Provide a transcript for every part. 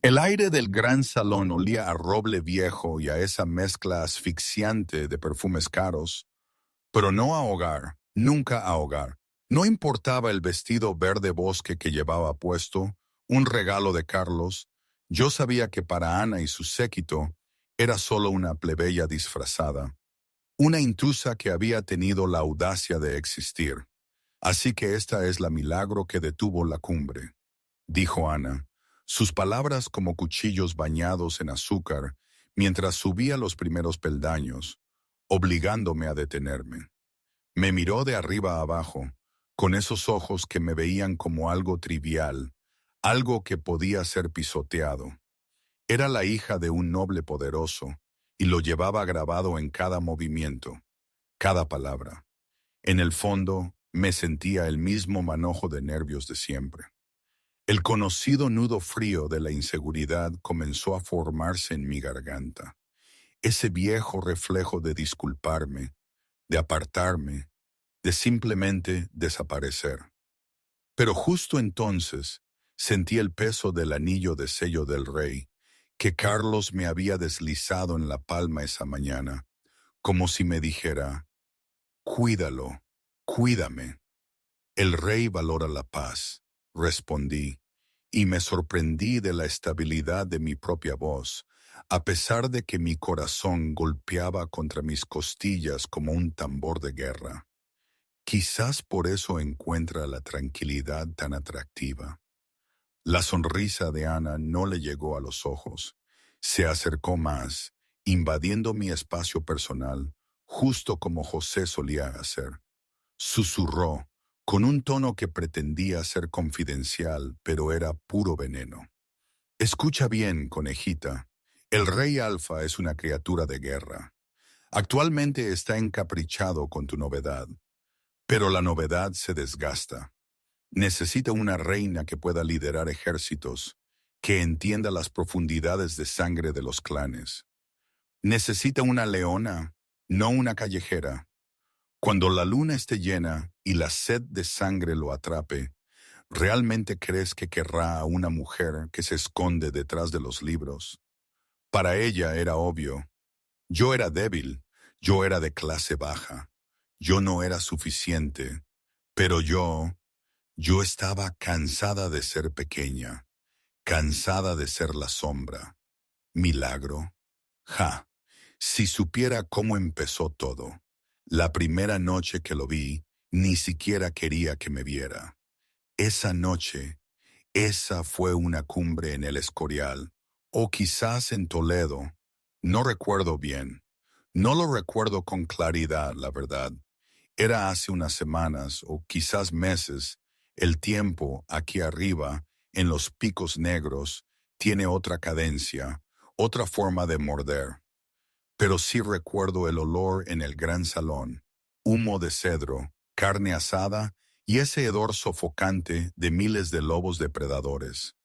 El aire del gran salón olía a roble viejo y a esa mezcla asfixiante de perfumes caros, pero no a hogar, nunca a hogar. No importaba el vestido verde bosque que llevaba puesto, un regalo de Carlos, yo sabía que para Ana y su séquito era solo una plebeya disfrazada, una intrusa que había tenido la audacia de existir. Así que esta es la milagro que detuvo la cumbre, dijo Ana, sus palabras como cuchillos bañados en azúcar mientras subía los primeros peldaños, obligándome a detenerme. Me miró de arriba a abajo, con esos ojos que me veían como algo trivial, algo que podía ser pisoteado. Era la hija de un noble poderoso, y lo llevaba grabado en cada movimiento, cada palabra. En el fondo, me sentía el mismo manojo de nervios de siempre. El conocido nudo frío de la inseguridad comenzó a formarse en mi garganta. Ese viejo reflejo de disculparme, de apartarme, de simplemente desaparecer. Pero justo entonces sentí el peso del anillo de sello del rey, que Carlos me había deslizado en la palma esa mañana, como si me dijera, cuídalo, cuídame. El rey valora la paz, respondí, y me sorprendí de la estabilidad de mi propia voz, a pesar de que mi corazón golpeaba contra mis costillas como un tambor de guerra. Quizás por eso encuentra la tranquilidad tan atractiva. La sonrisa de Ana no le llegó a los ojos. Se acercó más, invadiendo mi espacio personal, justo como José solía hacer. Susurró, con un tono que pretendía ser confidencial, pero era puro veneno. Escucha bien, conejita. El rey Alfa es una criatura de guerra. Actualmente está encaprichado con tu novedad, pero la novedad se desgasta. Necesita una reina que pueda liderar ejércitos, que entienda las profundidades de sangre de los clanes. Necesita una leona, no una callejera. Cuando la luna esté llena y la sed de sangre lo atrape, ¿realmente crees que querrá a una mujer que se esconde detrás de los libros? Para ella era obvio. Yo era débil, yo era de clase baja, yo no era suficiente, pero yo estaba cansada de ser pequeña, cansada de ser la sombra. Milagro. Ja, si supiera cómo empezó todo. La primera noche que lo vi, ni siquiera quería que me viera. Esa noche, esa fue una cumbre en el Escorial, o quizás en Toledo. No recuerdo bien. No lo recuerdo con claridad, la verdad. Era hace unas semanas o quizás meses. El tiempo, aquí arriba, en los picos negros, tiene otra cadencia, otra forma de morder. Pero sí recuerdo el olor en el gran salón, humo de cedro, carne asada y ese hedor sofocante de miles de lobos depredadores.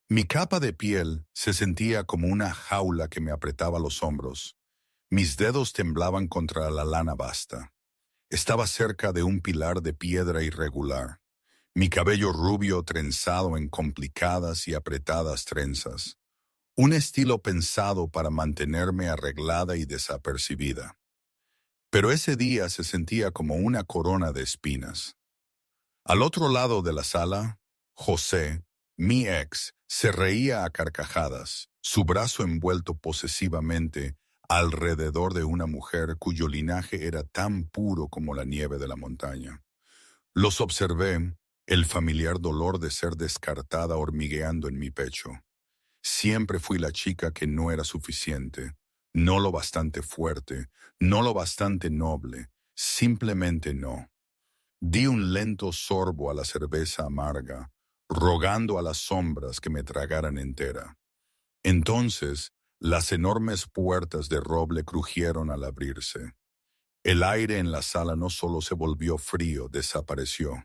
Mi capa de piel se sentía como una jaula que me apretaba los hombros. Mis dedos temblaban contra la lana basta. Estaba cerca de un pilar de piedra irregular, mi cabello rubio trenzado en complicadas y apretadas trenzas, un estilo pensado para mantenerme arreglada y desapercibida. Pero ese día se sentía como una corona de espinas. Al otro lado de la sala, José, mi ex, se reía a carcajadas, su brazo envuelto posesivamente alrededor de una mujer cuyo linaje era tan puro como la nieve de la montaña. Los observé, el familiar dolor de ser descartada hormigueando en mi pecho. Siempre fui la chica que no era suficiente, no lo bastante fuerte, no lo bastante noble, simplemente no. Di un lento sorbo a la cerveza amarga, rogando a las sombras que me tragaran entera. Entonces, las enormes puertas de roble crujieron al abrirse. El aire en la sala no solo se volvió frío, desapareció.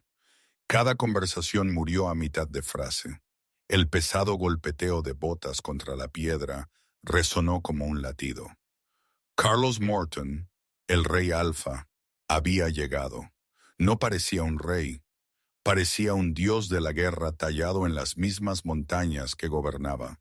Cada conversación murió a mitad de frase. El pesado golpeteo de botas contra la piedra resonó como un latido. Carlos Morton, el rey Alfa, había llegado. No parecía un rey, parecía un dios de la guerra tallado en las mismas montañas que gobernaba.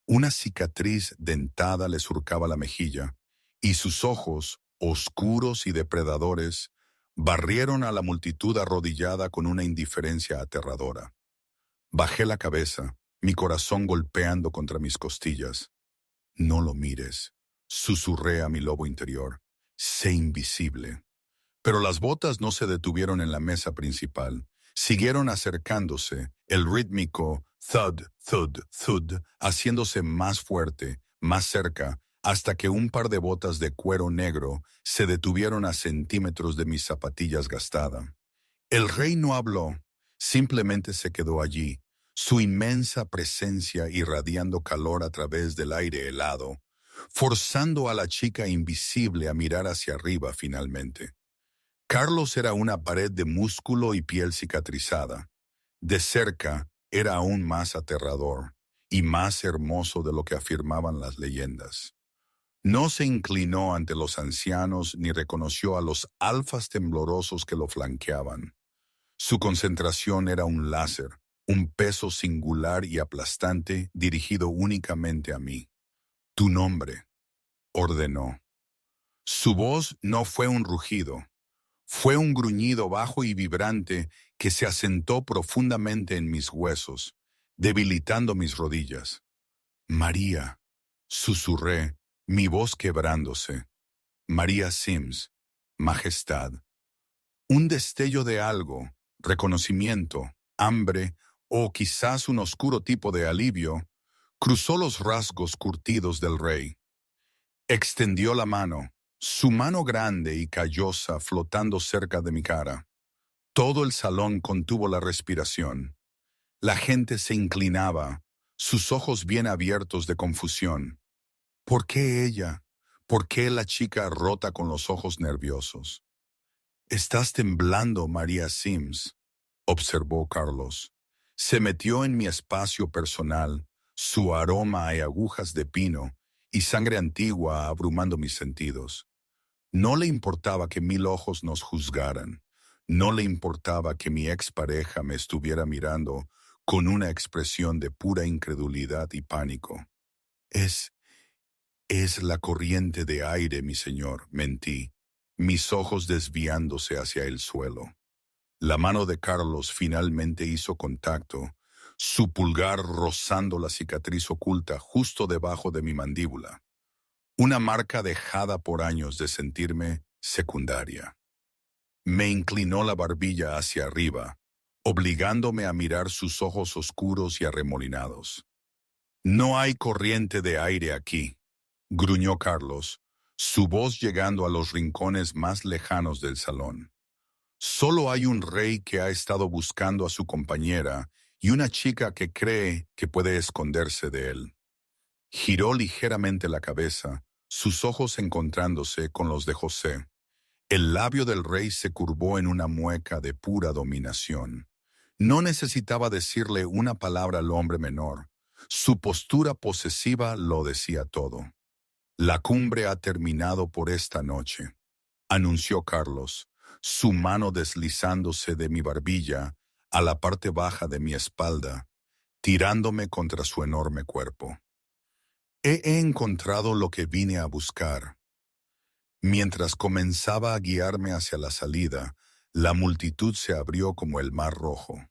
Una cicatriz dentada le surcaba la mejilla, y sus ojos, oscuros y depredadores, barrieron a la multitud arrodillada con una indiferencia aterradora. Bajé la cabeza, mi corazón golpeando contra mis costillas. No lo mires, susurré a mi lobo interior. Sé invisible. Pero las botas no se detuvieron en la mesa principal. Siguieron acercándose, el rítmico thud, thud, thud, haciéndose más fuerte, más cerca, hasta que un par de botas de cuero negro se detuvieron a centímetros de mis zapatillas gastadas. El rey no habló, simplemente se quedó allí, su inmensa presencia irradiando calor a través del aire helado, forzando a la chica invisible a mirar hacia arriba finalmente. Carlos era una pared de músculo y piel cicatrizada. De cerca era aún más aterrador y más hermoso de lo que afirmaban las leyendas. No se inclinó ante los ancianos ni reconoció a los alfas temblorosos que lo flanqueaban. Su concentración era un láser, un peso singular y aplastante dirigido únicamente a mí. Tu nombre, ordenó. Su voz no fue un rugido. Fue un gruñido bajo y vibrante que se asentó profundamente en mis huesos, debilitando mis rodillas. María, susurré, mi voz quebrándose. María Sims, Majestad. Un destello de algo, reconocimiento, hambre o quizás un oscuro tipo de alivio, cruzó los rasgos curtidos del rey. Extendió la mano, su mano grande y callosa flotando cerca de mi cara. Todo el salón contuvo la respiración. La gente se inclinaba, sus ojos bien abiertos de confusión. ¿Por qué ella? ¿Por qué la chica rota con los ojos nerviosos? Estás temblando, María Sims, observó Carlos. Se metió en mi espacio personal, su aroma a agujas de pino y sangre antigua abrumando mis sentidos. No le importaba que 1000 ojos nos juzgaran. No le importaba que mi expareja me estuviera mirando con una expresión de pura incredulidad y pánico. Es la corriente de aire, mi señor, mentí, mis ojos desviándose hacia el suelo. La mano de Carlos finalmente hizo contacto, su pulgar rozando la cicatriz oculta justo debajo de mi mandíbula. Una marca dejada por años de sentirme secundaria. Me inclinó la barbilla hacia arriba, obligándome a mirar sus ojos oscuros y arremolinados. No hay corriente de aire aquí, gruñó Carlos, su voz llegando a los rincones más lejanos del salón. Solo hay un rey que ha estado buscando a su compañera y una chica que cree que puede esconderse de él. Giró ligeramente la cabeza, sus ojos encontrándose con los de José. El labio del rey se curvó en una mueca de pura dominación. No necesitaba decirle una palabra al hombre menor. Su postura posesiva lo decía todo. La cumbre ha terminado por esta noche, anunció Carlos, su mano deslizándose de mi barbilla a la parte baja de mi espalda, tirándome contra su enorme cuerpo. He encontrado lo que vine a buscar. Mientras comenzaba a guiarme hacia la salida, la multitud se abrió como el mar rojo.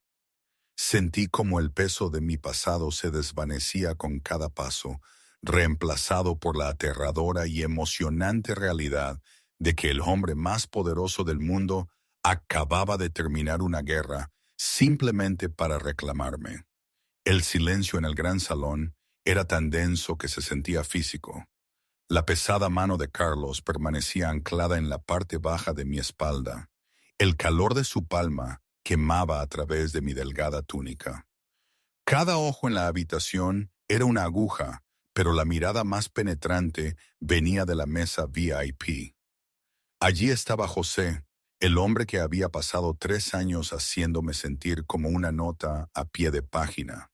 Sentí como el peso de mi pasado se desvanecía con cada paso, reemplazado por la aterradora y emocionante realidad de que el hombre más poderoso del mundo acababa de terminar una guerra simplemente para reclamarme. El silencio en el gran salón era tan denso que se sentía físico. La pesada mano de Carlos permanecía anclada en la parte baja de mi espalda. El calor de su palma quemaba a través de mi delgada túnica. Cada ojo en la habitación era una aguja, pero la mirada más penetrante venía de la mesa VIP. Allí estaba José, el hombre que había pasado 3 años haciéndome sentir como una nota a pie de página.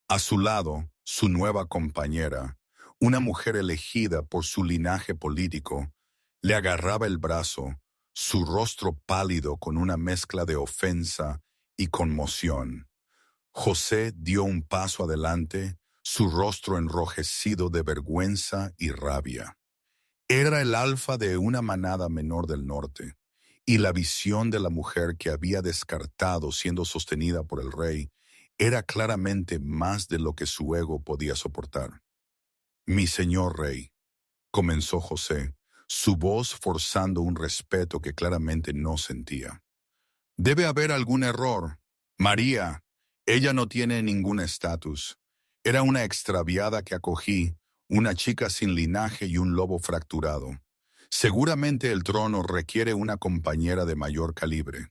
A su lado, su nueva compañera, una mujer elegida por su linaje político, le agarraba el brazo, su rostro pálido con una mezcla de ofensa y conmoción. José dio un paso adelante, su rostro enrojecido de vergüenza y rabia. Era el alfa de una manada menor del norte, y la visión de la mujer que había descartado siendo sostenida por el rey era claramente más de lo que su ego podía soportar. Mi señor rey, comenzó José, su voz forzando un respeto que claramente no sentía. Debe haber algún error. María, ella no tiene ningún estatus. Era una extraviada que acogí, una chica sin linaje y un lobo fracturado. Seguramente el trono requiere una compañera de mayor calibre.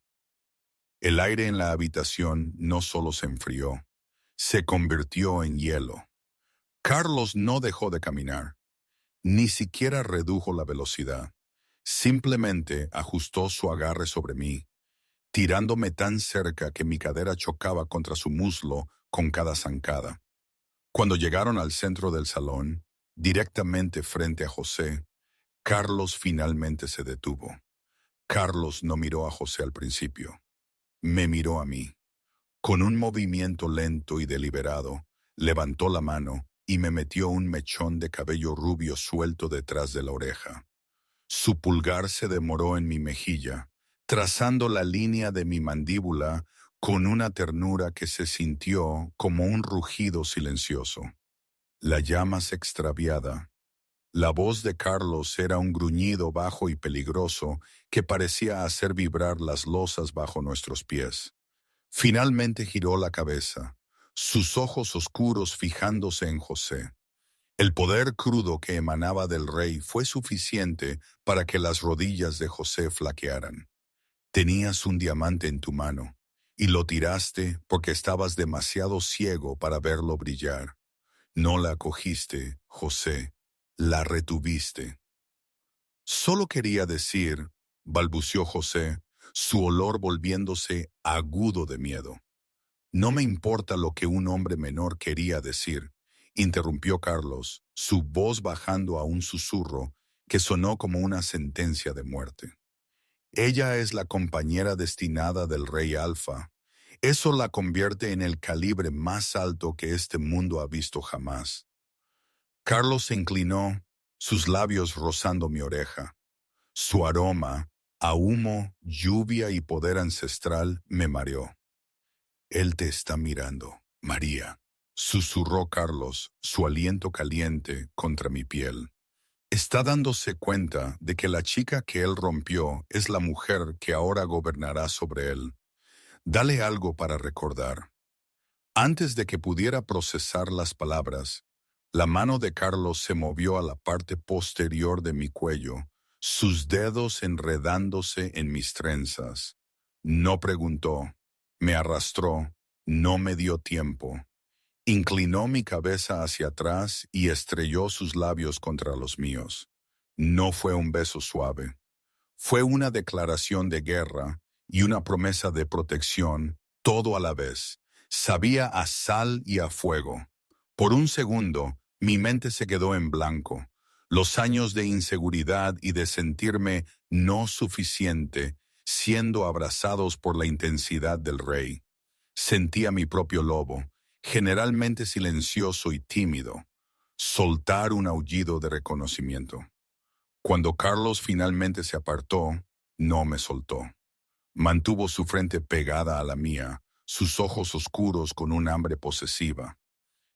El aire en la habitación no solo se enfrió, se convirtió en hielo. Carlos no dejó de caminar, ni siquiera redujo la velocidad. Simplemente ajustó su agarre sobre mí, tirándome tan cerca que mi cadera chocaba contra su muslo con cada zancada. Cuando llegaron al centro del salón, directamente frente a José, Carlos finalmente se detuvo. Carlos no miró a José al principio. Me miró a mí. Con un movimiento lento y deliberado, levantó la mano y me metió un mechón de cabello rubio suelto detrás de la oreja. Su pulgar se demoró en mi mejilla, trazando la línea de mi mandíbula con una ternura que se sintió como un rugido silencioso. La llamas extraviada. La voz de Carlos era un gruñido bajo y peligroso que parecía hacer vibrar las losas bajo nuestros pies. Finalmente giró la cabeza, sus ojos oscuros fijándose en José. El poder crudo que emanaba del rey fue suficiente para que las rodillas de José flaquearan. Tenías un diamante en tu mano, y lo tiraste porque estabas demasiado ciego para verlo brillar. No la cogiste, José, la retuviste. Solo quería decir, balbució José, su olor volviéndose agudo de miedo. No me importa lo que un hombre menor quería decir, interrumpió Carlos, su voz bajando a un susurro que sonó como una sentencia de muerte. Ella es la compañera destinada del rey Alfa. Eso la convierte en el calibre más alto que este mundo ha visto jamás. Carlos se inclinó, sus labios rozando mi oreja. Su aroma, a humo, lluvia y poder ancestral, me mareó. Él te está mirando, María, susurró Carlos, su aliento caliente contra mi piel. Está dándose cuenta de que la chica que él rompió es la mujer que ahora gobernará sobre él. Dale algo para recordar. Antes de que pudiera procesar las palabras, la mano de Carlos se movió a la parte posterior de mi cuello, sus dedos enredándose en mis trenzas. No preguntó, me arrastró, no me dio tiempo. Inclinó mi cabeza hacia atrás y estrelló sus labios contra los míos. No fue un beso suave. Fue una declaración de guerra y una promesa de protección, todo a la vez. Sabía a sal y a fuego. Por un segundo, mi mente se quedó en blanco. Los años de inseguridad y de sentirme no suficiente, siendo abrazados por la intensidad del rey. Sentía mi propio lobo, generalmente silencioso y tímido, soltar un aullido de reconocimiento. Cuando Carlos finalmente se apartó, no me soltó. Mantuvo su frente pegada a la mía, sus ojos oscuros con un hambre posesiva.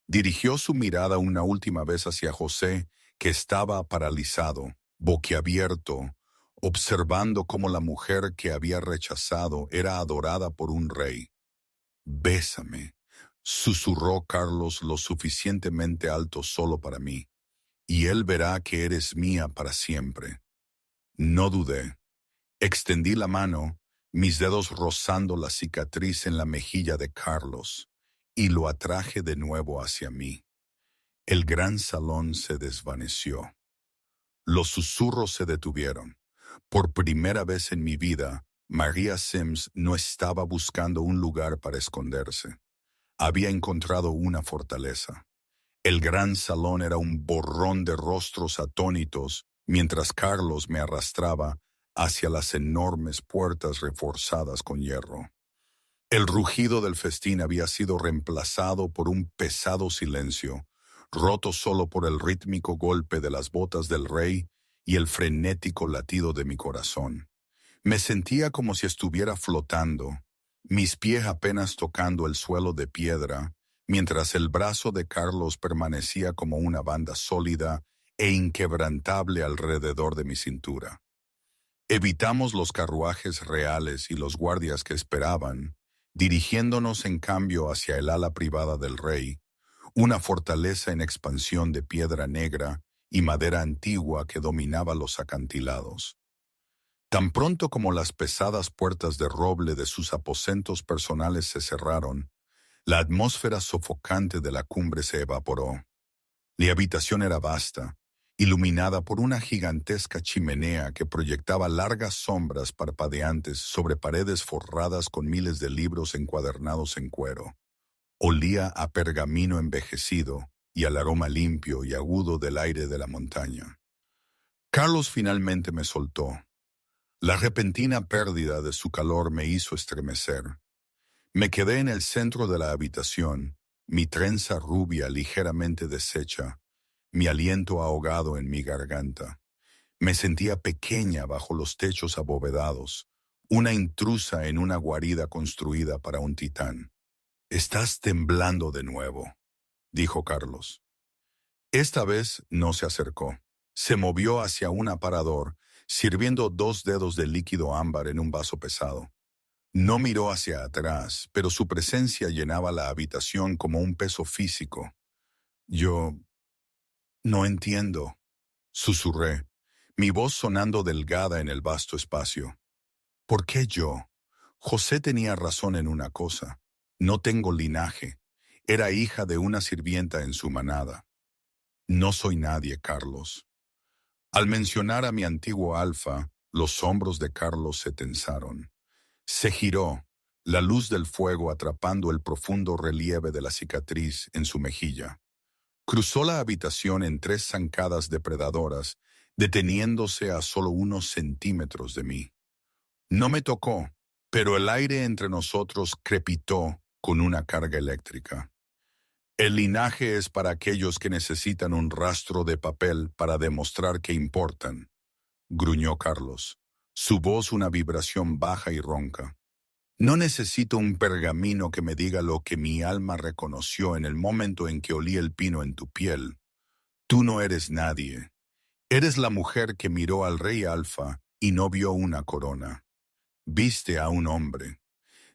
Dirigió su mirada una última vez hacia José, que estaba paralizado, boquiabierto, observando cómo la mujer que había rechazado era adorada por un rey. «Bésame», susurró Carlos lo suficientemente alto solo para mí, «y él verá que eres mía para siempre». No dudé. Extendí la mano, mis dedos rozando la cicatriz en la mejilla de Carlos, y lo atraje de nuevo hacia mí. El gran salón se desvaneció. Los susurros se detuvieron. Por primera vez en mi vida, María Sims no estaba buscando un lugar para esconderse. Había encontrado una fortaleza. El gran salón era un borrón de rostros atónitos mientras Carlos me arrastraba hacia las enormes puertas reforzadas con hierro. El rugido del festín había sido reemplazado por un pesado silencio, roto solo por el rítmico golpe de las botas del rey y el frenético latido de mi corazón. Me sentía como si estuviera flotando, mis pies apenas tocando el suelo de piedra, mientras el brazo de Carlos permanecía como una banda sólida e inquebrantable alrededor de mi cintura. Evitamos los carruajes reales y los guardias que esperaban, dirigiéndonos en cambio hacia el ala privada del rey, una fortaleza en expansión de piedra negra y madera antigua que dominaba los acantilados. Tan pronto como las pesadas puertas de roble de sus aposentos personales se cerraron, la atmósfera sofocante de la cumbre se evaporó. La habitación era vasta, iluminada por una gigantesca chimenea que proyectaba largas sombras parpadeantes sobre paredes forradas con miles de libros encuadernados en cuero. Olía a pergamino envejecido y al aroma limpio y agudo del aire de la montaña. Carlos finalmente me soltó. La repentina pérdida de su calor me hizo estremecer. Me quedé en el centro de la habitación, mi trenza rubia ligeramente deshecha, mi aliento ahogado en mi garganta. Me sentía pequeña bajo los techos abovedados, una intrusa en una guarida construida para un titán. «Estás temblando de nuevo», dijo Carlos. Esta vez no se acercó. Se movió hacia un aparador, sirviendo 2 dedos de líquido ámbar en un vaso pesado. No miró hacia atrás, pero su presencia llenaba la habitación como un peso físico. «Yo no entiendo», susurré, mi voz sonando delgada en el vasto espacio. «¿Por qué yo?» José tenía razón en una cosa. No tengo linaje. Era hija de una sirvienta en su manada. No soy nadie, Carlos. Al mencionar a mi antiguo alfa, los hombros de Carlos se tensaron. Se giró, la luz del fuego atrapando el profundo relieve de la cicatriz en su mejilla. Cruzó la habitación en 3 zancadas depredadoras, deteniéndose a solo unos centímetros de mí. No me tocó, pero el aire entre nosotros crepitó con una carga eléctrica. «El linaje es para aquellos que necesitan un rastro de papel para demostrar que importan», gruñó Carlos, su voz una vibración baja y ronca. «No necesito un pergamino que me diga lo que mi alma reconoció en el momento en que olí el pino en tu piel. Tú no eres nadie. Eres la mujer que miró al rey Alfa y no vio una corona. Viste a un hombre».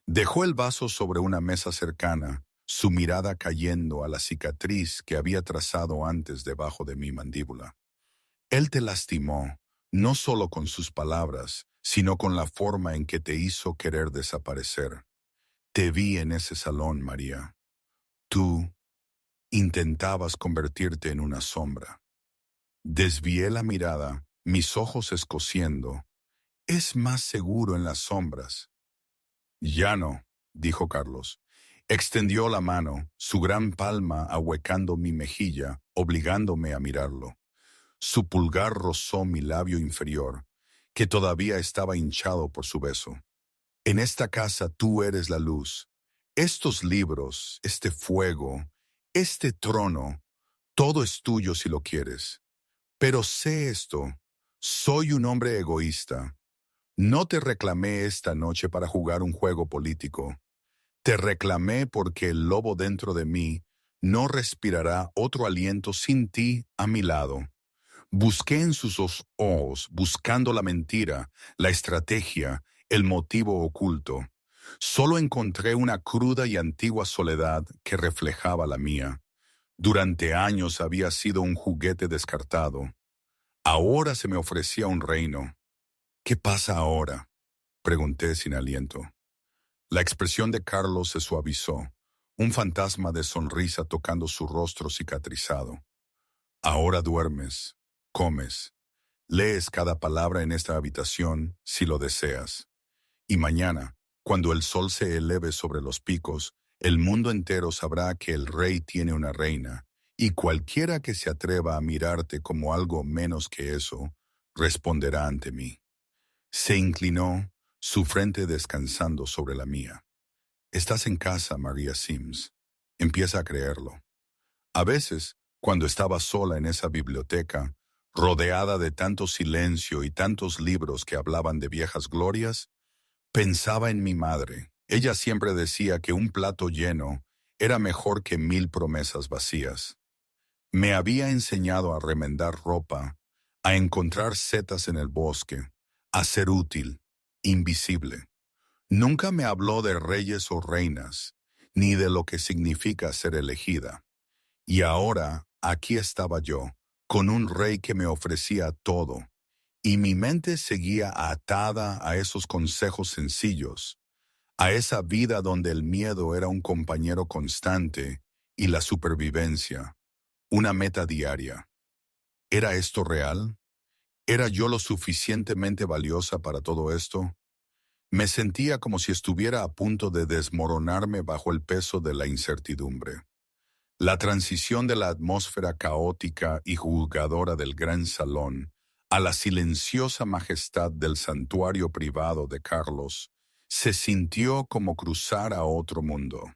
Dejó el vaso sobre una mesa cercana, su mirada cayendo a la cicatriz que había trazado antes debajo de mi mandíbula. «Él te lastimó, no solo con sus palabras, sino con la forma en que te hizo querer desaparecer. Te vi en ese salón, María. Tú intentabas convertirte en una sombra». Desvié la mirada, mis ojos escociendo. «Es más seguro en las sombras». «Ya no», dijo Carlos. Extendió la mano, su gran palma ahuecando mi mejilla, obligándome a mirarlo. Su pulgar rozó mi labio inferior, que todavía estaba hinchado por su beso. «En esta casa tú eres la luz. Estos libros, este fuego, este trono, todo es tuyo si lo quieres. Pero sé esto, soy un hombre egoísta. No te reclamé esta noche para jugar un juego político. Te reclamé porque el lobo dentro de mí no respirará otro aliento sin ti a mi lado. Busqué en sus ojos, buscando la mentira, la estrategia, el motivo oculto. Solo encontré una cruda y antigua soledad que reflejaba la mía. Durante años había sido un juguete descartado. Ahora se me ofrecía un reino. «¿Qué pasa ahora?», pregunté sin aliento. La expresión de Carlos se suavizó, un fantasma de sonrisa tocando su rostro cicatrizado. «Ahora duermes, comes, lees cada palabra en esta habitación si lo deseas. Y mañana, cuando el sol se eleve sobre los picos, el mundo entero sabrá que el rey tiene una reina, y cualquiera que se atreva a mirarte como algo menos que eso, responderá ante mí». Se inclinó, su frente descansando sobre la mía. Estás en casa, Maria Sims. Empieza a creerlo. A veces, cuando estaba sola en esa biblioteca, rodeada de tanto silencio y tantos libros que hablaban de viejas glorias, pensaba en mi madre. Ella siempre decía que un plato lleno era mejor que 1000 promesas vacías. Me había enseñado a remendar ropa, a encontrar setas en el bosque, a ser útil, invisible. Nunca me habló de reyes o reinas, ni de lo que significa ser elegida. Y ahora, aquí estaba yo, con un rey que me ofrecía todo, y mi mente seguía atada a esos consejos sencillos, a esa vida donde el miedo era un compañero constante y la supervivencia, una meta diaria. ¿Era esto real? ¿Era yo lo suficientemente valiosa para todo esto? Me sentía como si estuviera a punto de desmoronarme bajo el peso de la incertidumbre. La transición de la atmósfera caótica y juzgadora del gran salón a la silenciosa majestad del santuario privado de Carlos se sintió como cruzar a otro mundo.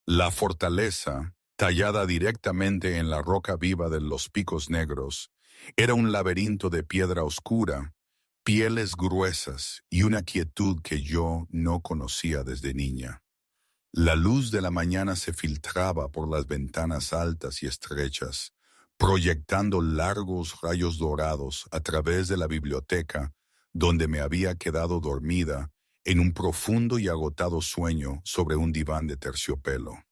La fortaleza, tallada directamente en la roca viva de los Picos Negros, era un laberinto de piedra oscura, pieles gruesas y una quietud que yo no conocía desde niña. La luz de la mañana se filtraba por las ventanas altas y estrechas, proyectando largos rayos dorados a través de la biblioteca, donde me había quedado dormida en un profundo y agotado sueño sobre un diván de terciopelo.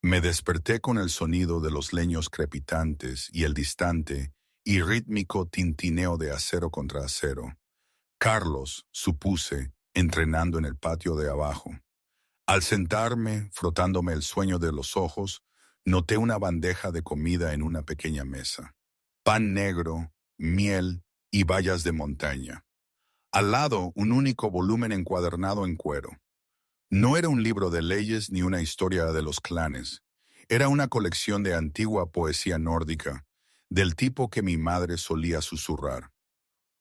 Me desperté con el sonido de los leños crepitantes y el distante y rítmico tintineo de acero contra acero. Carlos, supuse, entrenando en el patio de abajo. Al sentarme, frotándome el sueño de los ojos, noté una bandeja de comida en una pequeña mesa. Pan negro, miel y bayas de montaña. Al lado, un único volumen encuadernado en cuero. No era un libro de leyes ni una historia de los clanes. Era una colección de antigua poesía nórdica, del tipo que mi madre solía susurrar.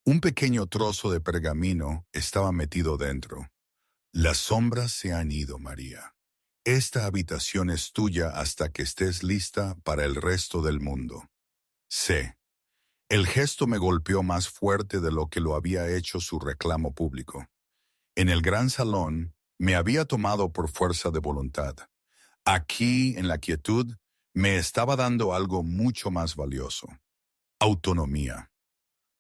Un pequeño trozo de pergamino estaba metido dentro. Las sombras se han ido, María. Esta habitación es tuya hasta que estés lista para el resto del mundo. Sé. El gesto me golpeó más fuerte de lo que lo había hecho su reclamo público. En el gran salón, me había tomado por fuerza de voluntad. Aquí, en la quietud, me estaba dando algo mucho más valioso. Autonomía.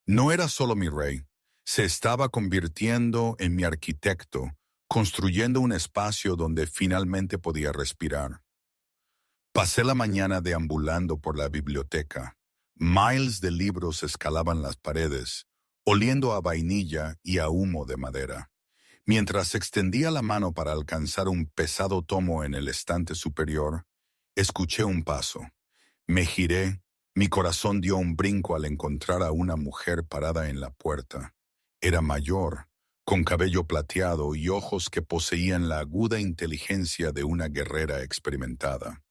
No era solo mi rey, se estaba convirtiendo en mi arquitecto, construyendo un espacio donde finalmente podía respirar. Pasé la mañana deambulando por la biblioteca. Miles de libros escalaban las paredes, oliendo a vainilla y a humo de madera. Mientras extendía la mano para alcanzar un pesado tomo en el estante superior, escuché un paso. Me giré, mi corazón dio un brinco al encontrar a una mujer parada en la puerta. Era mayor, con cabello plateado y ojos que poseían la aguda inteligencia de una guerrera experimentada.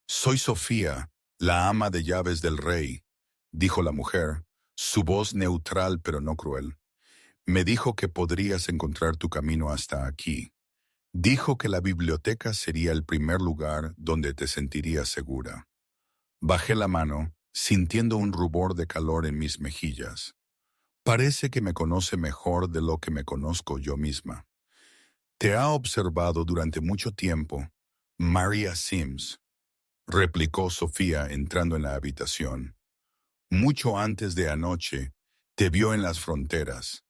«Soy Sofía, la ama de llaves del rey», dijo la mujer, su voz neutral pero no cruel. «Me dijo que podrías encontrar tu camino hasta aquí. Dijo que la biblioteca sería el primer lugar donde te sentirías segura». Bajé la mano, sintiendo un rubor de calor en mis mejillas. Parece que me conoce mejor de lo que me conozco yo misma. «Te ha observado durante mucho tiempo, Maria Sims», replicó Sofía entrando en la habitación. «Mucho antes de anoche, te vio en las fronteras,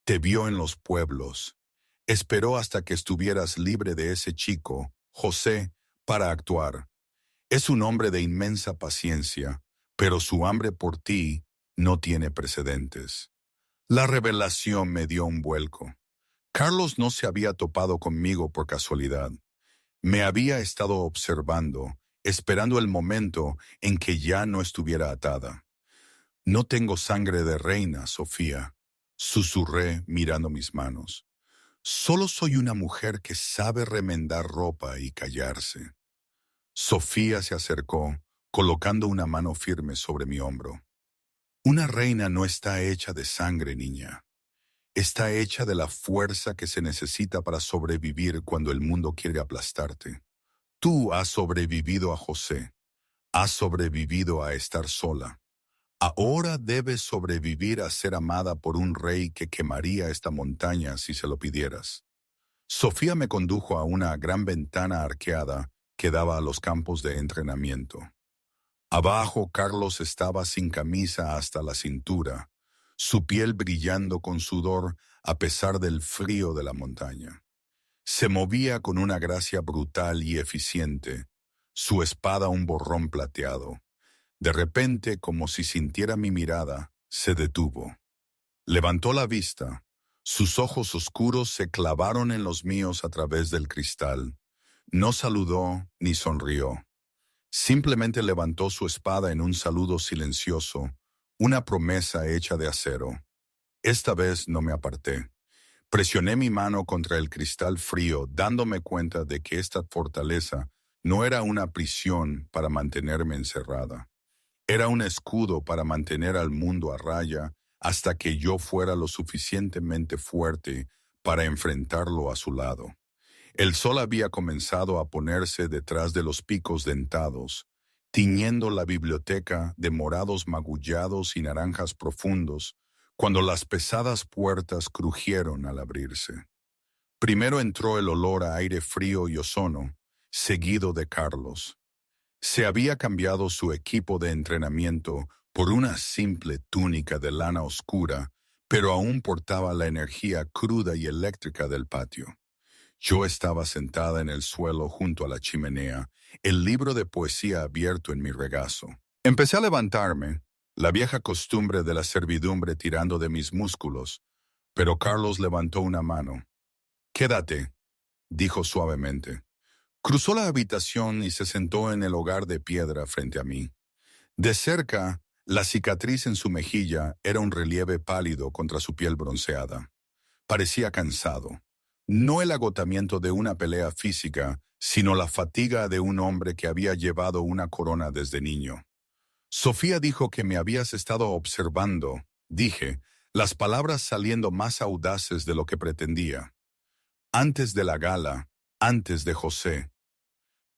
te vio en los pueblos. Esperó hasta que estuvieras libre de ese chico, José, para actuar. Es un hombre de inmensa paciencia, pero su hambre por ti no tiene precedentes». La revelación me dio un vuelco. Carlos no se había topado conmigo por casualidad. Me había estado observando, esperando el momento en que ya no estuviera atada. «No tengo sangre de reina, Sofía», susurré mirando mis manos. «Solo soy una mujer que sabe remendar ropa y callarse». Sofía se acercó, colocando una mano firme sobre mi hombro. «Una reina no está hecha de sangre, niña. está hecha de la fuerza que se necesita para sobrevivir cuando el mundo quiere aplastarte. Tú has sobrevivido a José, has sobrevivido a estar sola. Ahora debes sobrevivir a ser amada por un rey que quemaría esta montaña si se lo pidieras. Sofía me condujo a una gran ventana arqueada que daba a los campos de entrenamiento. Abajo Carlos estaba sin camisa hasta la cintura, su piel brillando con sudor a pesar del frío de la montaña. Se movía con una gracia brutal y eficiente, su espada un borrón plateado. De repente, como si sintiera mi mirada, se detuvo. Levantó la vista. Sus ojos oscuros se clavaron en los míos a través del cristal. No saludó ni sonrió. Simplemente levantó su espada en un saludo silencioso, una promesa hecha de acero. Esta vez no me aparté. Presioné mi mano contra el cristal frío, dándome cuenta de que esta fortaleza no era una prisión para mantenerme encerrada. Era un escudo para mantener al mundo a raya hasta que yo fuera lo suficientemente fuerte para enfrentarlo a su lado. El sol había comenzado a ponerse detrás de los picos dentados, tiñendo la biblioteca de morados magullados y naranjas profundos, cuando las pesadas puertas crujieron al abrirse. Primero entró el olor a aire frío y ozono, seguido de Carlos. Se había cambiado su equipo de entrenamiento por una simple túnica de lana oscura, pero aún portaba la energía cruda y eléctrica del patio. Yo estaba sentada en el suelo junto a la chimenea, el libro de poesía abierto en mi regazo. Empecé a levantarme, la vieja costumbre de la servidumbre tirando de mis músculos, pero Carlos levantó una mano. «Quédate», dijo suavemente. Cruzó la habitación y se sentó en el hogar de piedra frente a mí. De cerca, la cicatriz en su mejilla era un relieve pálido contra su piel bronceada. Parecía cansado. No el agotamiento de una pelea física, sino la fatiga de un hombre que había llevado una corona desde niño. Sofía dijo que me habías estado observando, dije, las palabras saliendo más audaces de lo que pretendía. Antes de la gala, antes de José.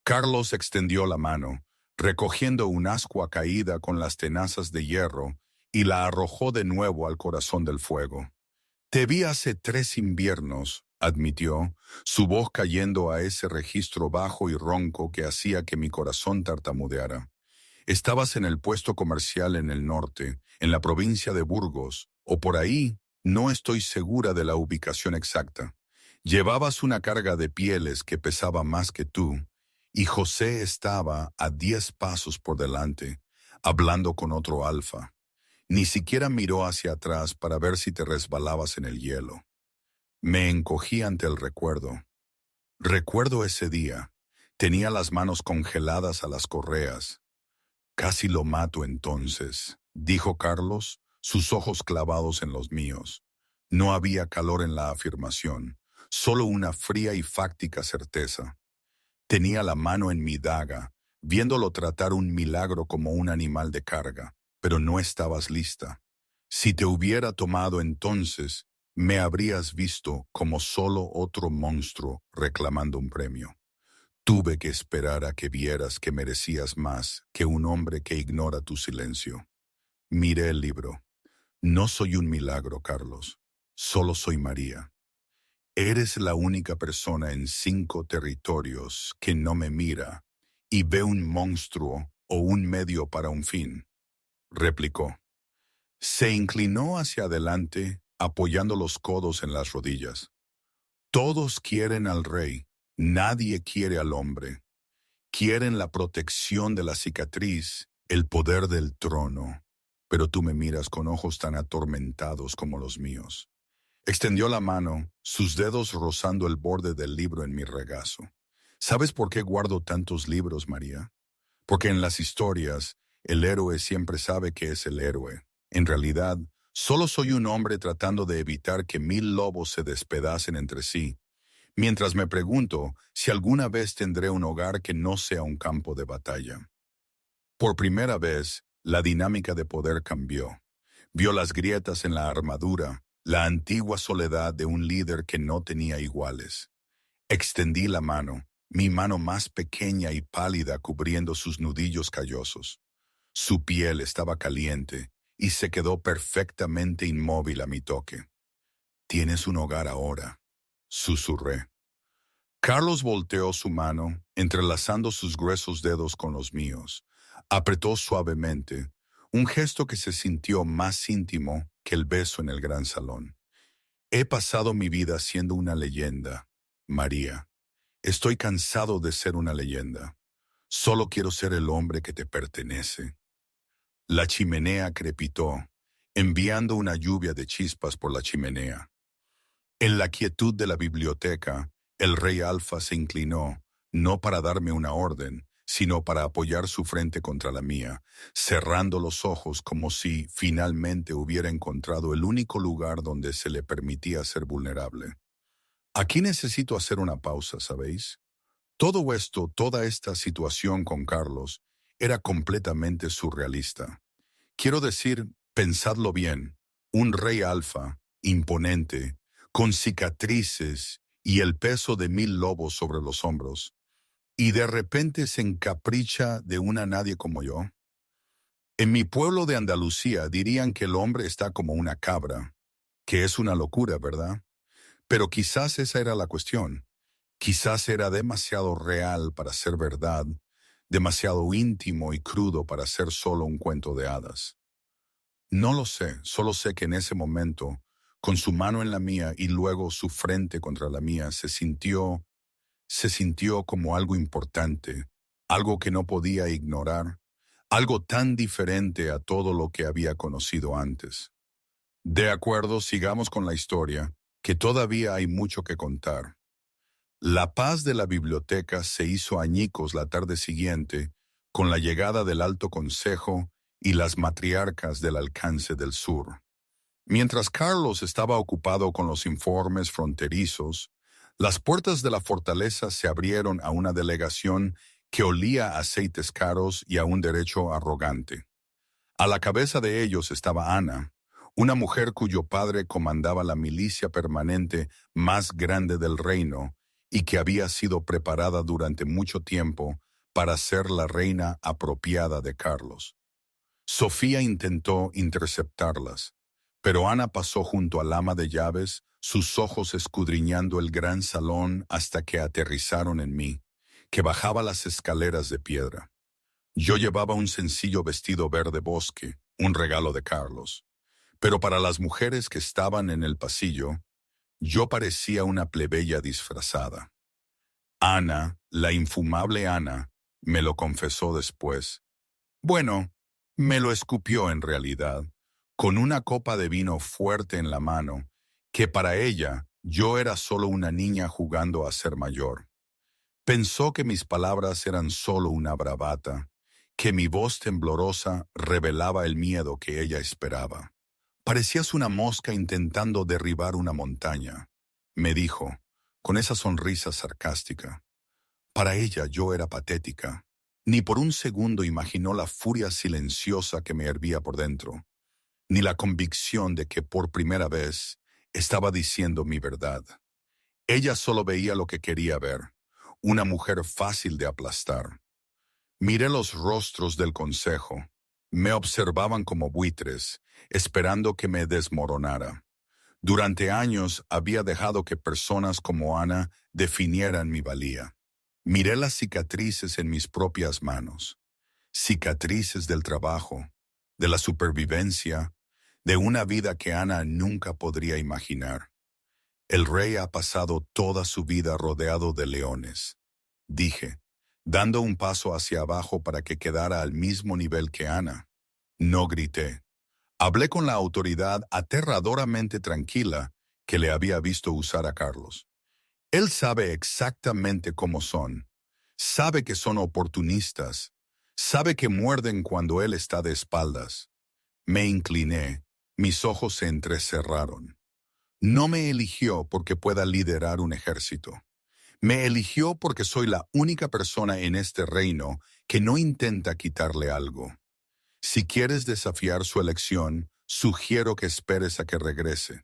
Carlos extendió la mano, recogiendo un ascua caída con las tenazas de hierro, y la arrojó de nuevo al corazón del fuego. «Te vi hace 3 inviernos», admitió, su voz cayendo a ese registro bajo y ronco que hacía que mi corazón tartamudeara. «Estabas en el puesto comercial en el norte, en la provincia de Burgos, o por ahí, no estoy segura de la ubicación exacta. Llevabas una carga de pieles que pesaba más que tú, y José estaba a 10 pasos por delante, hablando con otro alfa. Ni siquiera miró hacia atrás para ver si te resbalabas en el hielo». Me encogí ante el recuerdo. Recuerdo ese día. Tenía las manos congeladas a las correas. «Casi lo mato entonces», dijo Carlos, sus ojos clavados en los míos. No había calor en la afirmación, solo una fría y fáctica certeza. Tenía la mano en mi daga, viéndolo tratar un milagro como un animal de carga, pero no estabas lista. Si te hubiera tomado entonces, me habrías visto como solo otro monstruo reclamando un premio. Tuve que esperar a que vieras que merecías más que un hombre que ignora tu silencio. Miré el libro. No soy un milagro, Carlos. Solo soy María. Eres la única persona en 5 territorios que no me mira y ve un monstruo o un medio para un fin, replicó. Se inclinó hacia adelante, apoyando los codos en las rodillas. Todos quieren al rey, nadie quiere al hombre. Quieren la protección de la cicatriz, el poder del trono, pero tú me miras con ojos tan atormentados como los míos. Extendió la mano, sus dedos rozando el borde del libro en mi regazo. ¿Sabes por qué guardo tantos libros, María? Porque en las historias, el héroe siempre sabe que es el héroe. En realidad, solo soy un hombre tratando de evitar que 1000 lobos se despedacen entre sí, mientras me pregunto si alguna vez tendré un hogar que no sea un campo de batalla. Por primera vez, la dinámica de poder cambió. Vio las grietas en la armadura, la antigua soledad de un líder que no tenía iguales. Extendí la mano, mi mano más pequeña y pálida cubriendo sus nudillos callosos. Su piel estaba caliente y se quedó perfectamente inmóvil a mi toque. «Tienes un hogar ahora», susurré. Carlos volteó su mano, entrelazando sus gruesos dedos con los míos. Apretó suavemente, un gesto que se sintió más íntimo que el beso en el gran salón. «He pasado mi vida siendo una leyenda, María. Estoy cansado de ser una leyenda. Solo quiero ser el hombre que te pertenece». La chimenea crepitó, enviando una lluvia de chispas por la chimenea. En la quietud de la biblioteca, el rey Alfa se inclinó, no para darme una orden, sino para apoyar su frente contra la mía, cerrando los ojos como si finalmente hubiera encontrado el único lugar donde se le permitía ser vulnerable. Aquí necesito hacer una pausa, ¿sabéis? Todo esto, toda esta situación con Carlos, era completamente surrealista. Quiero decir, pensadlo bien, un rey alfa, imponente, con cicatrices y el peso de 1000 lobos sobre los hombros, y de repente se encapricha de una nadie como yo. En mi pueblo de Andalucía dirían que el hombre está como una cabra, que es una locura, ¿verdad? Pero quizás esa era la cuestión. Quizás era demasiado real para ser verdad, demasiado íntimo y crudo para ser solo un cuento de hadas. No lo sé, solo sé que en ese momento, con su mano en la mía y luego su frente contra la mía, se sintió como algo importante, algo que no podía ignorar, algo tan diferente a todo lo que había conocido antes. De acuerdo, sigamos con la historia, que todavía hay mucho que contar. La paz de la biblioteca se hizo añicos la tarde siguiente con la llegada del Alto Consejo y las matriarcas del Alcance del Sur. Mientras Carlos estaba ocupado con los informes fronterizos, las puertas de la fortaleza se abrieron a una delegación que olía a aceites caros y a un derecho arrogante. A la cabeza de ellos estaba Ana, una mujer cuyo padre comandaba la milicia permanente más grande del reino y que había sido preparada durante mucho tiempo para ser la reina apropiada de Carlos. Sofía intentó interceptarlas, pero Ana pasó junto al ama de llaves, sus ojos escudriñando el gran salón hasta que aterrizaron en mí, que bajaba las escaleras de piedra. Yo llevaba un sencillo vestido verde bosque, un regalo de Carlos, pero para las mujeres que estaban en el pasillo, yo parecía una plebeya disfrazada. Ana, la infumable Ana, me lo confesó después. Bueno, me lo escupió en realidad, con una copa de vino fuerte en la mano, que para ella yo era solo una niña jugando a ser mayor. Pensó que mis palabras eran solo una bravata, que mi voz temblorosa revelaba el miedo que ella esperaba. «Parecías una mosca intentando derribar una montaña», me dijo, con esa sonrisa sarcástica. Para ella yo era patética. Ni por un segundo imaginó la furia silenciosa que me hervía por dentro, ni la convicción de que por primera vez estaba diciendo mi verdad. Ella solo veía lo que quería ver, una mujer fácil de aplastar. Miré los rostros del consejo. Me observaban como buitres, esperando que me desmoronara. Durante años había dejado que personas como Ana definieran mi valía. Miré las cicatrices en mis propias manos, cicatrices del trabajo, de la supervivencia, de una vida que Ana nunca podría imaginar. El rey ha pasado toda su vida rodeado de leones, dije, dando un paso hacia abajo para que quedara al mismo nivel que Ana. No grité. Hablé con la autoridad aterradoramente tranquila que le había visto usar a Carlos. Él sabe exactamente cómo son. Sabe que son oportunistas. Sabe que muerden cuando él está de espaldas. Me incliné. Mis ojos se entrecerraron. No me eligió porque pueda liderar un ejército. Me eligió porque soy la única persona en este reino que no intenta quitarle algo. Si quieres desafiar su elección, sugiero que esperes a que regrese.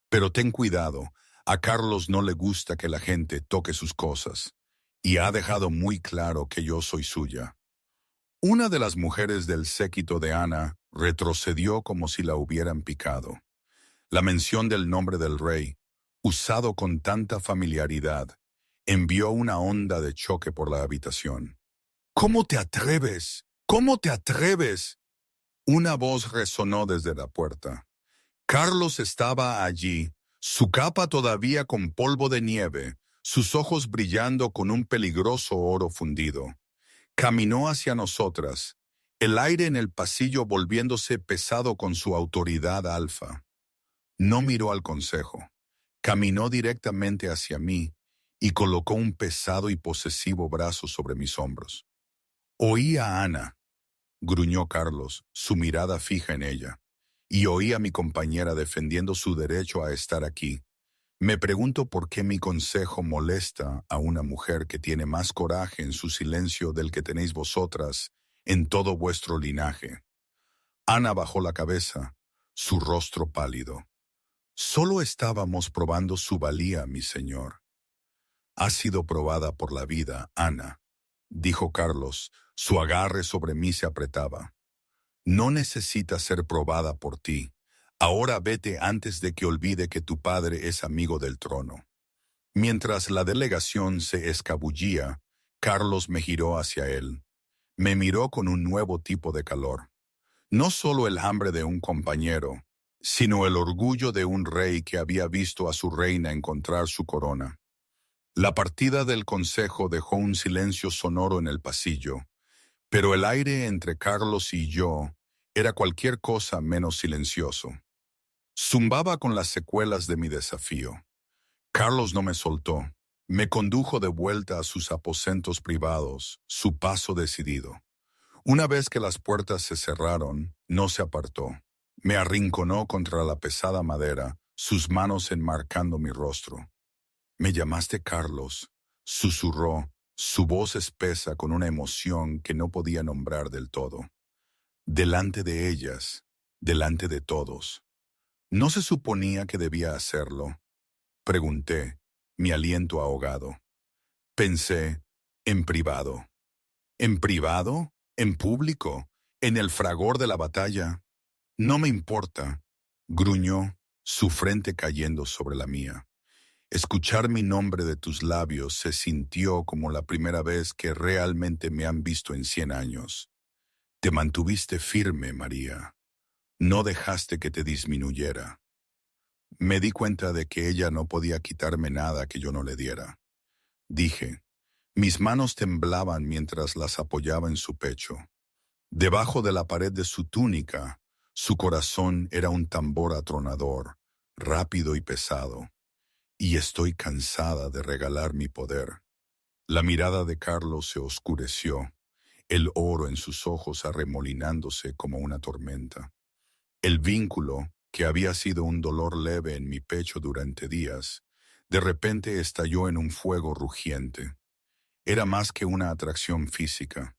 Pero ten cuidado, a Carlos no le gusta que la gente toque sus cosas, y ha dejado muy claro que yo soy suya. Una de las mujeres del séquito de Ana retrocedió como si la hubieran picado. La mención del nombre del rey, usado con tanta familiaridad, envió una onda de choque por la habitación. ¿Cómo te atreves? ¿Cómo te atreves? Una voz resonó desde la puerta. Carlos estaba allí, su capa todavía con polvo de nieve, sus ojos brillando con un peligroso oro fundido. Caminó hacia nosotras, el aire en el pasillo volviéndose pesado con su autoridad alfa. No miró al consejo. Caminó directamente hacia mí y colocó un pesado y posesivo brazo sobre mis hombros. Oí a Ana, gruñó Carlos, su mirada fija en ella, y oí a mi compañera defendiendo su derecho a estar aquí. Me pregunto por qué mi consejo molesta a una mujer que tiene más coraje en su silencio del que tenéis vosotras en todo vuestro linaje. Ana bajó la cabeza, su rostro pálido. Solo estábamos probando su valía, mi señor. Ha sido probada por la vida, Ana, dijo Carlos. Su agarre sobre mí se apretaba. No necesita ser probada por ti. Ahora vete antes de que olvide que tu padre es amigo del trono. Mientras la delegación se escabullía, Carlos me giró hacia él. Me miró con un nuevo tipo de calor. No solo el hambre de un compañero, sino el orgullo de un rey que había visto a su reina encontrar su corona. La partida del consejo dejó un silencio sonoro en el pasillo, pero el aire entre Carlos y yo era cualquier cosa menos silencioso. Zumbaba con las secuelas de mi desafío. Carlos no me soltó. Me condujo de vuelta a sus aposentos privados, su paso decidido. Una vez que las puertas se cerraron, no se apartó. Me arrinconó contra la pesada madera, sus manos enmarcando mi rostro. «Me llamaste Carlos», susurró, su voz espesa con una emoción que no podía nombrar del todo. Delante de ellas, delante de todos. ¿No se suponía que debía hacerlo? Pregunté, mi aliento ahogado. Pensé, en privado. ¿En privado? ¿En público? ¿En el fragor de la batalla? No me importa, gruñó, su frente cayendo sobre la mía. Escuchar mi nombre de tus labios se sintió como la primera vez que realmente me han visto en 100 años. Te mantuviste firme, María. No dejaste que te disminuyera. Me di cuenta de que ella no podía quitarme nada que yo no le diera. Dije, mis manos temblaban mientras las apoyaba en su pecho. Debajo de la pared de su túnica, su corazón era un tambor atronador, rápido y pesado. Y estoy cansada de regalar mi poder. La mirada de Carlos se oscureció, el oro en sus ojos arremolinándose como una tormenta. El vínculo, que había sido un dolor leve en mi pecho durante días, de repente estalló en un fuego rugiente. Era más que una atracción física,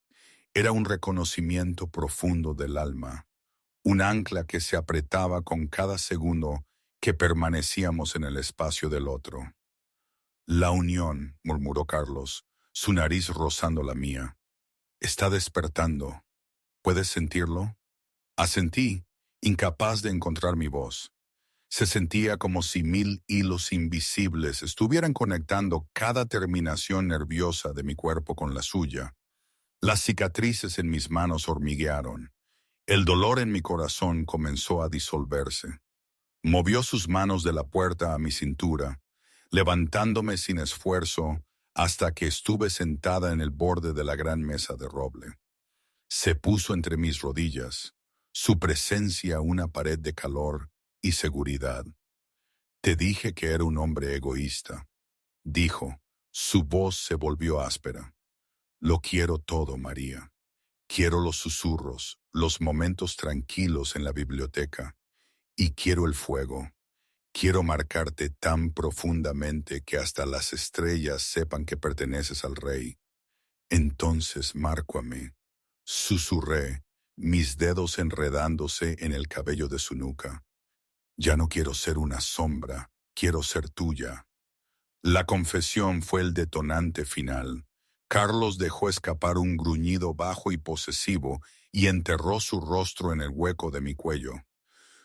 era un reconocimiento profundo del alma, un ancla que se apretaba con cada segundo que permanecíamos en el espacio del otro. La unión, murmuró Carlos, su nariz rozando la mía. Está despertando. ¿Puedes sentirlo? Asentí, incapaz de encontrar mi voz. Se sentía como si 1000 hilos invisibles estuvieran conectando cada terminación nerviosa de mi cuerpo con la suya. Las cicatrices en mis manos hormiguearon. El dolor en mi corazón comenzó a disolverse. Movió sus manos de la puerta a mi cintura, levantándome sin esfuerzo hasta que estuve sentada en el borde de la gran mesa de roble. Se puso entre mis rodillas, su presencia una pared de calor y seguridad. Te dije que era un hombre egoísta, dijo. Su voz se volvió áspera. Lo quiero todo, María. Quiero los susurros, los momentos tranquilos en la biblioteca. Y quiero el fuego. Quiero marcarte tan profundamente que hasta las estrellas sepan que perteneces al rey. Entonces márcame. Susurré, mis dedos enredándose en el cabello de su nuca. Ya no quiero ser una sombra, quiero ser tuya. La confesión fue el detonante final. Carlos dejó escapar un gruñido bajo y posesivo y enterró su rostro en el hueco de mi cuello.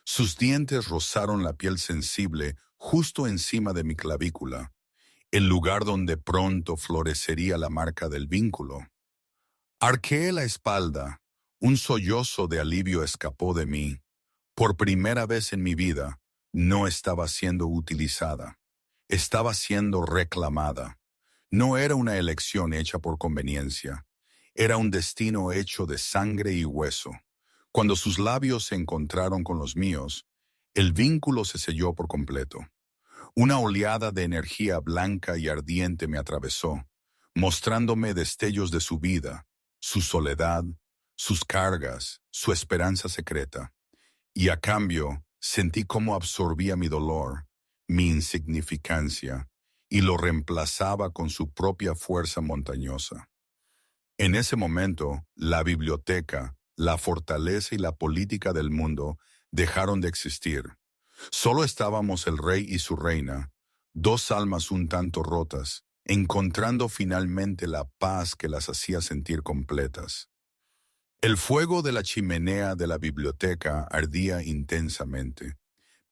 Sus dientes rozaron la piel sensible justo encima de mi clavícula, el lugar donde pronto florecería la marca del vínculo. Arqueé la espalda. Un sollozo de alivio escapó de mí. Por primera vez en mi vida, no estaba siendo utilizada. Estaba siendo reclamada. No era una elección hecha por conveniencia. Era un destino hecho de sangre y hueso. Cuando sus labios se encontraron con los míos, el vínculo se selló por completo. Una oleada de energía blanca y ardiente me atravesó, mostrándome destellos de su vida, su soledad, sus cargas, su esperanza secreta. Y a cambio, sentí cómo absorbía mi dolor, mi insignificancia, y lo reemplazaba con su propia fuerza montañosa. En ese momento, la biblioteca, la fortaleza y la política del mundo dejaron de existir. Solo estábamos el rey y su reina, dos almas un tanto rotas, encontrando finalmente la paz que las hacía sentir completas. El fuego de la chimenea de la biblioteca ardía intensamente,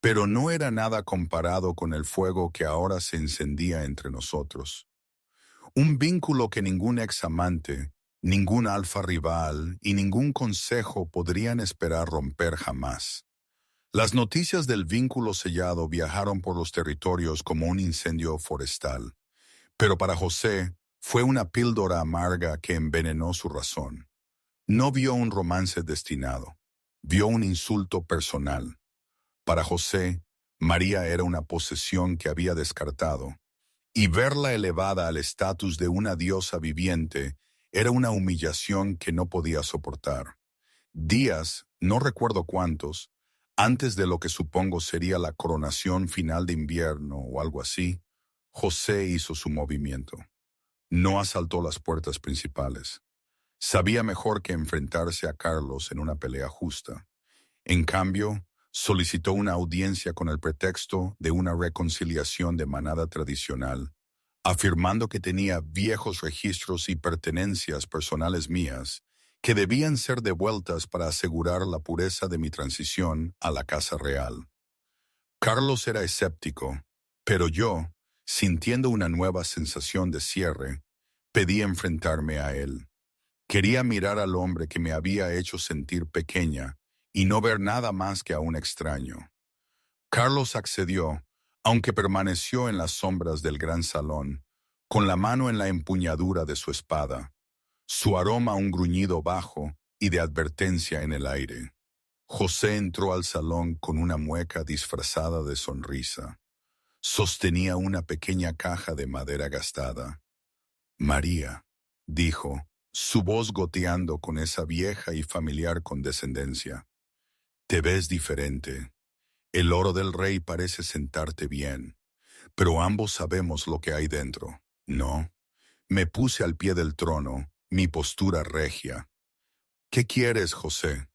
pero no era nada comparado con el fuego que ahora se encendía entre nosotros. Un vínculo que ningún examante, ningún alfa rival y ningún consejo podrían esperar romper jamás. Las noticias del vínculo sellado viajaron por los territorios como un incendio forestal, pero para José fue una píldora amarga que envenenó su razón. No vio un romance destinado, vio un insulto personal. Para José, María era una posesión que había descartado, y verla elevada al estatus de una diosa viviente era una humillación que no podía soportar. Días, no recuerdo cuántos, antes de lo que supongo sería la coronación final de invierno o algo así, José hizo su movimiento. No asaltó las puertas principales. Sabía mejor que enfrentarse a Carlos en una pelea justa. En cambio, solicitó una audiencia con el pretexto de una reconciliación de manada tradicional, afirmando que tenía viejos registros y pertenencias personales mías que debían ser devueltas para asegurar la pureza de mi transición a la casa real. Carlos era escéptico, pero yo, sintiendo una nueva sensación de cierre, pedí enfrentarme a él. Quería mirar al hombre que me había hecho sentir pequeña y no ver nada más que a un extraño. Carlos accedió, aunque permaneció en las sombras del gran salón, con la mano en la empuñadura de su espada, su aroma un gruñido bajo y de advertencia en el aire. José entró al salón con una mueca disfrazada de sonrisa. Sostenía una pequeña caja de madera gastada. María, dijo, su voz goteando con esa vieja y familiar condescendencia. Te ves diferente. El oro del rey parece sentarte bien, pero ambos sabemos lo que hay dentro, ¿no? Me puse al pie del trono, mi postura regia. ¿Qué quieres, José?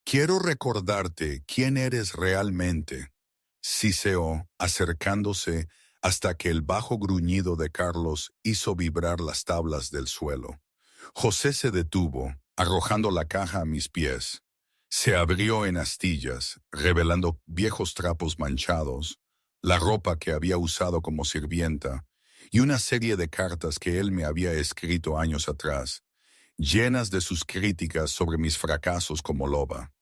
Quiero recordarte quién eres realmente. Siseó, acercándose hasta que el bajo gruñido de Carlos hizo vibrar las tablas del suelo. José se detuvo, arrojando la caja a mis pies. Se abrió en astillas, revelando viejos trapos manchados, la ropa que había usado como sirvienta y una serie de cartas que él me había escrito años atrás, llenas de sus críticas sobre mis fracasos como loba.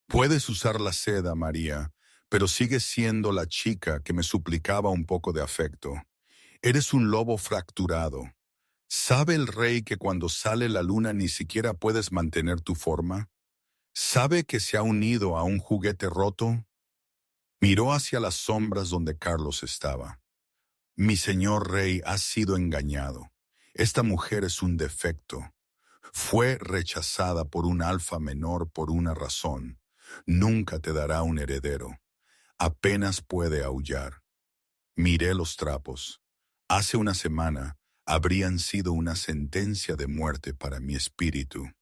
Puedes usar la seda, María, pero sigues siendo la chica que me suplicaba un poco de afecto. Eres un lobo fracturado. ¿Sabe el rey que cuando sale la luna ni siquiera puedes mantener tu forma? ¿Sabe que se ha unido a un juguete roto? Miró hacia las sombras donde Carlos estaba. Mi señor rey ha sido engañado. Esta mujer es un defecto. Fue rechazada por un alfa menor por una razón. Nunca te dará un heredero. Apenas puede aullar. Miré los trapos. Hace una semana habrían sido una sentencia de muerte para mi espíritu.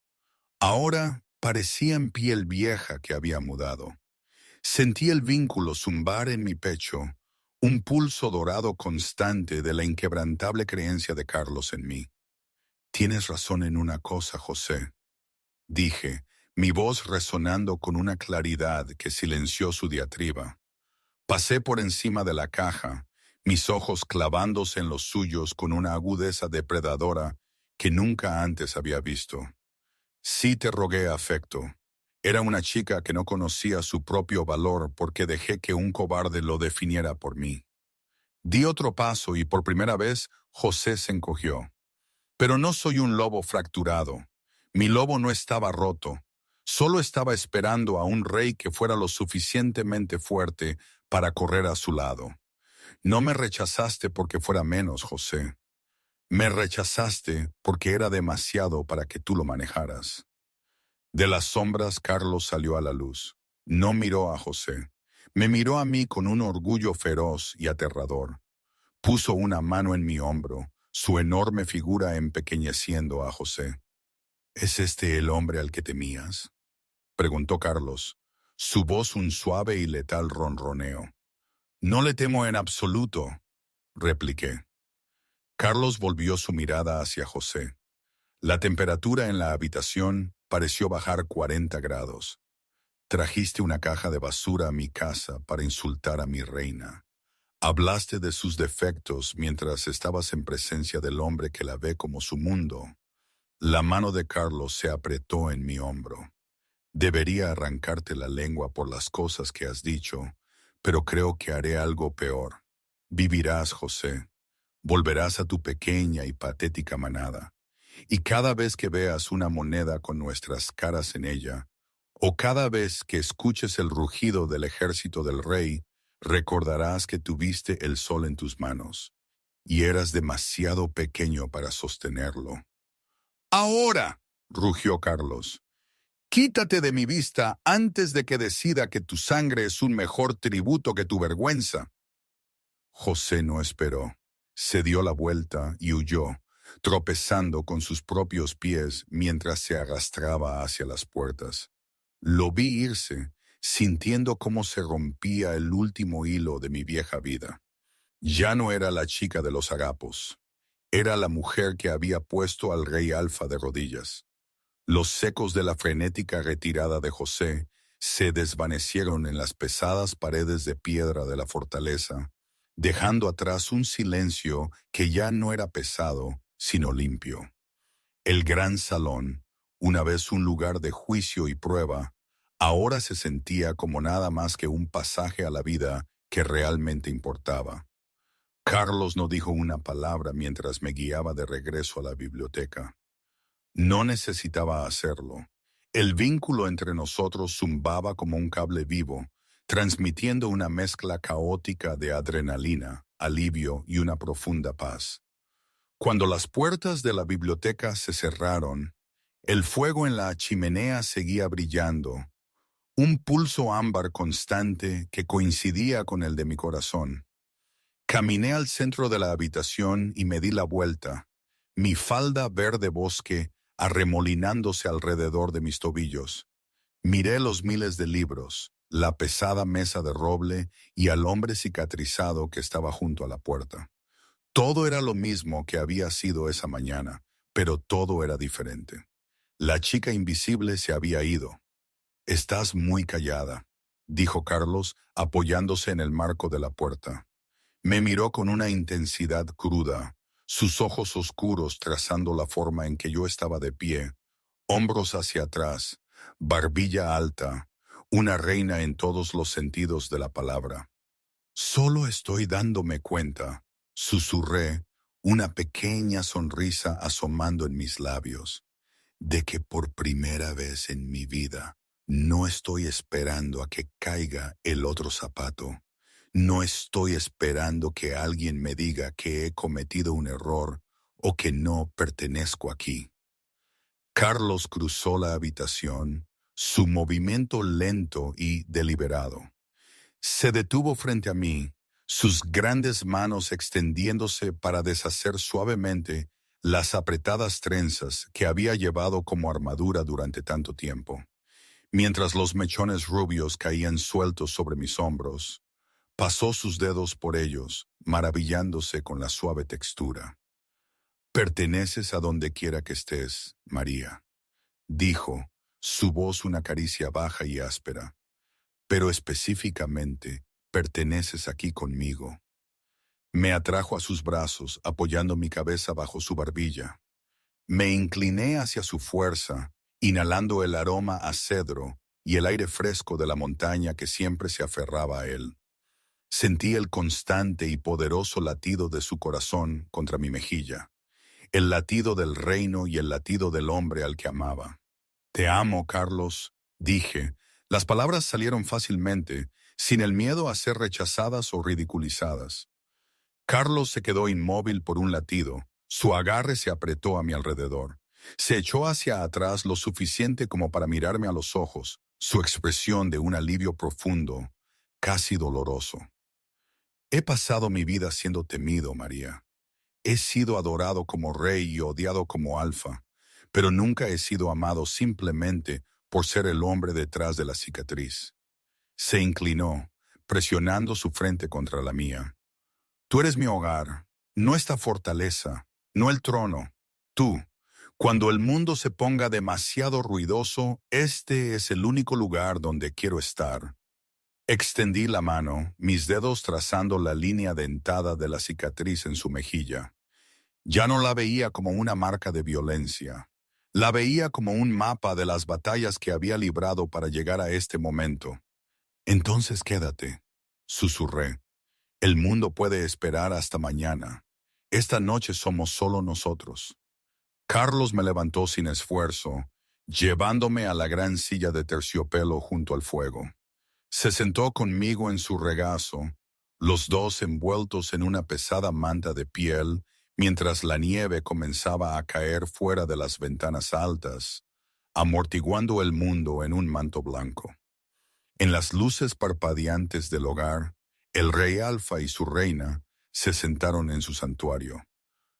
Ahora parecían piel vieja que había mudado. Sentí el vínculo zumbar en mi pecho, un pulso dorado constante de la inquebrantable creencia de Carlos en mí. Tienes razón en una cosa, José, dije, mi voz resonando con una claridad que silenció su diatriba. Pasé por encima de la caja, mis ojos clavándose en los suyos con una agudeza depredadora que nunca antes había visto. Sí te rogué afecto. Era una chica que no conocía su propio valor porque dejé que un cobarde lo definiera por mí. Di otro paso y por primera vez José se encogió. Pero no soy un lobo fracturado. Mi lobo no estaba roto. Solo estaba esperando a un rey que fuera lo suficientemente fuerte para correr a su lado. No me rechazaste porque fuera menos, José. Me rechazaste porque era demasiado para que tú lo manejaras. De las sombras Carlos salió a la luz. No miró a José. Me miró a mí con un orgullo feroz y aterrador. Puso una mano en mi hombro, su enorme figura empequeñeciendo a José. ¿Es este el hombre al que temías?, preguntó Carlos, su voz un suave y letal ronroneo. No le temo en absoluto, repliqué. Carlos volvió su mirada hacia José. La temperatura en la habitación pareció bajar 40 grados. Trajiste una caja de basura a mi casa para insultar a mi reina. Hablaste de sus defectos mientras estabas en presencia del hombre que la ve como su mundo. La mano de Carlos se apretó en mi hombro. Debería arrancarte la lengua por las cosas que has dicho, pero creo que haré algo peor. Vivirás, José. Volverás a tu pequeña y patética manada. Y cada vez que veas una moneda con nuestras caras en ella, o cada vez que escuches el rugido del ejército del rey, recordarás que tuviste el sol en tus manos, y eras demasiado pequeño para sostenerlo. ¡Ahora!, rugió Carlos. Quítate de mi vista antes de que decida que tu sangre es un mejor tributo que tu vergüenza. José no esperó. Se dio la vuelta y huyó, tropezando con sus propios pies mientras se arrastraba hacia las puertas. Lo vi irse, sintiendo cómo se rompía el último hilo de mi vieja vida. Ya no era la chica de los harapos. Era la mujer que había puesto al rey Alfa de rodillas. Los ecos de la frenética retirada de José se desvanecieron en las pesadas paredes de piedra de la fortaleza, dejando atrás un silencio que ya no era pesado, sino limpio. El gran salón, una vez un lugar de juicio y prueba, ahora se sentía como nada más que un pasaje a la vida que realmente importaba. Carlos no dijo una palabra mientras me guiaba de regreso a la biblioteca. No necesitaba hacerlo. El vínculo entre nosotros zumbaba como un cable vivo, transmitiendo una mezcla caótica de adrenalina, alivio y una profunda paz. Cuando las puertas de la biblioteca se cerraron, el fuego en la chimenea seguía brillando, un pulso ámbar constante que coincidía con el de mi corazón. Caminé al centro de la habitación y me di la vuelta, mi falda verde bosque arremolinándose alrededor de mis tobillos. Miré los miles de libros, la pesada mesa de roble y al hombre cicatrizado que estaba junto a la puerta. Todo era lo mismo que había sido esa mañana, pero todo era diferente. La chica invisible se había ido. «Estás muy callada», dijo Carlos, apoyándose en el marco de la puerta. Me miró con una intensidad cruda, sus ojos oscuros trazando la forma en que yo estaba de pie, hombros hacia atrás, barbilla alta, una reina en todos los sentidos de la palabra. «Solo estoy dándome cuenta», susurré, una pequeña sonrisa asomando en mis labios, «de que por primera vez en mi vida no estoy esperando a que caiga el otro zapato. No estoy esperando que alguien me diga que he cometido un error o que no pertenezco aquí». Carlos cruzó la habitación, su movimiento lento y deliberado. Se detuvo frente a mí, sus grandes manos extendiéndose para deshacer suavemente las apretadas trenzas que había llevado como armadura durante tanto tiempo. Mientras los mechones rubios caían sueltos sobre mis hombros, pasó sus dedos por ellos, maravillándose con la suave textura. «Perteneces a donde quiera que estés, María», dijo, su voz una caricia baja y áspera, «pero específicamente, perteneces aquí conmigo». Me atrajo a sus brazos, apoyando mi cabeza bajo su barbilla. Me incliné hacia su fuerza, inhalando el aroma a cedro y el aire fresco de la montaña que siempre se aferraba a él. Sentí el constante y poderoso latido de su corazón contra mi mejilla, el latido del reino y el latido del hombre al que amaba. «Te amo, Carlos», dije. Las palabras salieron fácilmente, sin el miedo a ser rechazadas o ridiculizadas. Carlos se quedó inmóvil por un latido. Su agarre se apretó a mi alrededor. Se echó hacia atrás lo suficiente como para mirarme a los ojos, su expresión de un alivio profundo, casi doloroso. «He pasado mi vida siendo temido, María. He sido adorado como rey y odiado como alfa, pero nunca he sido amado simplemente por ser el hombre detrás de la cicatriz». Se inclinó, presionando su frente contra la mía. «Tú eres mi hogar, no esta fortaleza, no el trono. Tú. Cuando el mundo se ponga demasiado ruidoso, este es el único lugar donde quiero estar». Extendí la mano, mis dedos trazando la línea dentada de la cicatriz en su mejilla. Ya no la veía como una marca de violencia. La veía como un mapa de las batallas que había librado para llegar a este momento. «Entonces quédate», susurré. «El mundo puede esperar hasta mañana. Esta noche somos solo nosotros». Carlos me levantó sin esfuerzo, llevándome a la gran silla de terciopelo junto al fuego. Se sentó conmigo en su regazo, los dos envueltos en una pesada manta de piel, mientras la nieve comenzaba a caer fuera de las ventanas altas, amortiguando el mundo en un manto blanco. En las luces parpadeantes del hogar, el rey Alfa y su reina se sentaron en su santuario.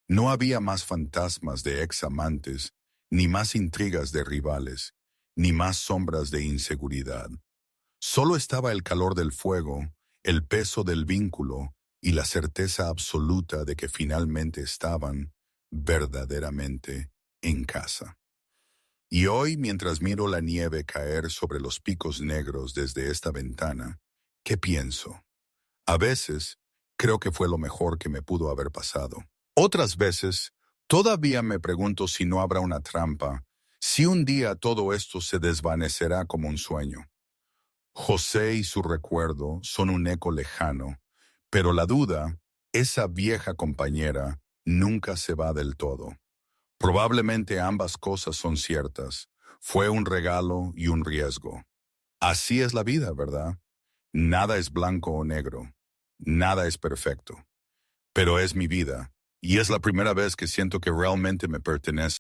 No había más fantasmas de ex-amantes, ni más intrigas de rivales, ni más sombras de inseguridad. Solo estaba el calor del fuego, el peso del vínculo y la certeza absoluta de que finalmente estaban, verdaderamente, en casa. Y hoy, mientras miro la nieve caer sobre los picos negros desde esta ventana, ¿qué pienso? A veces, creo que fue lo mejor que me pudo haber pasado. Otras veces, todavía me pregunto si no habrá una trampa, si un día todo esto se desvanecerá como un sueño. José y su recuerdo son un eco lejano, pero la duda, esa vieja compañera, nunca se va del todo. Probablemente ambas cosas son ciertas. Fue un regalo y un riesgo. Así es la vida, ¿verdad? Nada es blanco o negro. Nada es perfecto. Pero es mi vida, y es la primera vez que siento que realmente me pertenece.